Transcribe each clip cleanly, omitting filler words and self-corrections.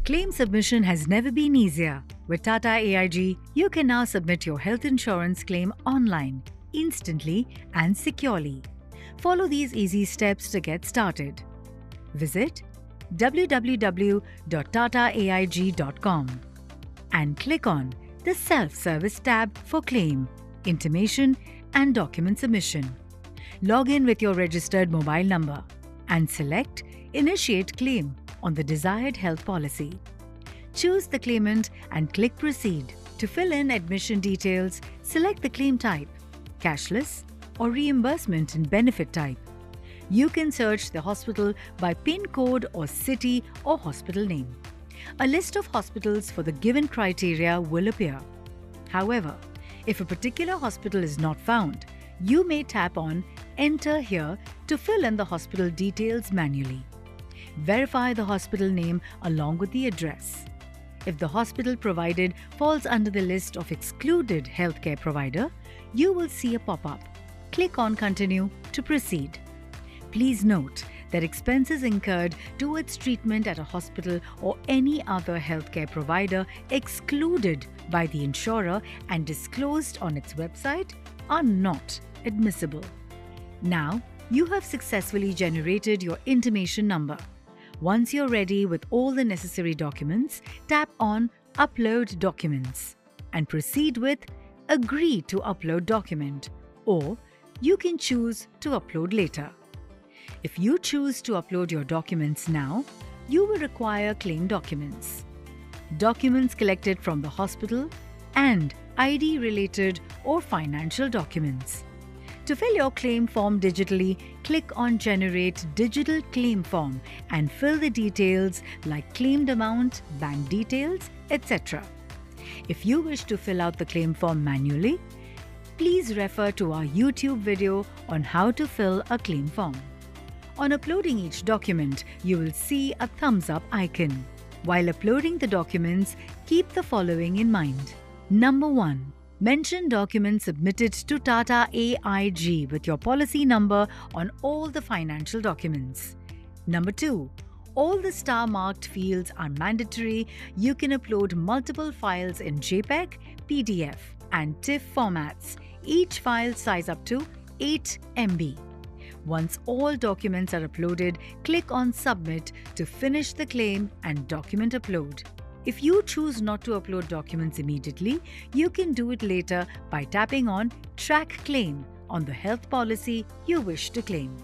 Claim submission has never been easier. With Tata AIG, you can now submit your health insurance claim online, instantly and securely. Follow these easy steps to get started. Visit www.tataaig.com and click on the Self-Service tab for claim, intimation and document submission. Log in with your registered mobile number and select Initiate Claim on the desired health policy. Choose the claimant and click Proceed. To fill in admission details, select the claim type, cashless or reimbursement in benefit type. You can search the hospital by PIN code or city or hospital name. A list of hospitals for the given criteria will appear. However, if a particular hospital is not found, you may tap on Enter Here to fill in the hospital details manually. Verify the hospital name along with the address. If the hospital provided falls under the list of excluded healthcare provider, you will see a pop-up. Click on Continue to proceed. Please note that expenses incurred towards treatment at a hospital or any other healthcare provider excluded by the insurer and disclosed on its website are not admissible. Now, you have successfully generated your intimation number. Once you're ready with all the necessary documents, tap on Upload Documents and proceed with Agree to Upload Document, or you can choose to upload later. If you choose to upload your documents now, you will require claim documents, documents collected from the hospital, and ID-related or financial documents. To fill your claim form digitally, click on Generate Digital Claim Form and fill the details like claimed amount, bank details, etc. If you wish to fill out the claim form manually, please refer to our YouTube video on how to fill a claim form. On uploading each document, you will see a thumbs up icon. While uploading the documents, keep the following in mind. Number 1. Mention documents submitted to Tata AIG with your policy number on all the financial documents. Number 2. All the star-marked fields are mandatory. You can upload multiple files in JPEG, PDF, and TIFF formats, each file size up to 8 MB. Once all documents are uploaded, click on Submit to finish the claim and document upload. If you choose not to upload documents immediately, you can do it later by tapping on Track Claim on the health policy you wish to claim.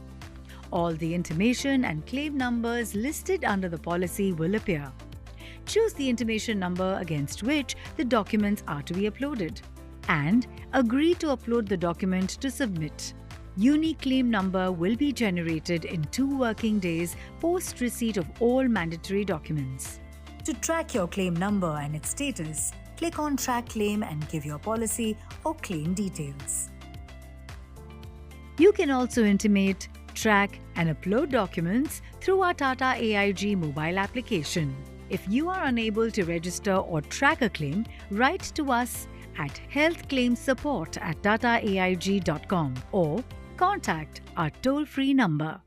All the intimation and claim numbers listed under the policy will appear. Choose the intimation number against which the documents are to be uploaded and agree to upload the document to submit. Unique claim number will be generated in 2 working days post receipt of all mandatory documents. To track your claim number and its status, click on Track Claim and give your policy or claim details. You can also intimate, track and upload documents through our Tata AIG mobile application. If you are unable to register or track a claim, write to us at healthclaimsupport@tataaig.com or contact our toll-free number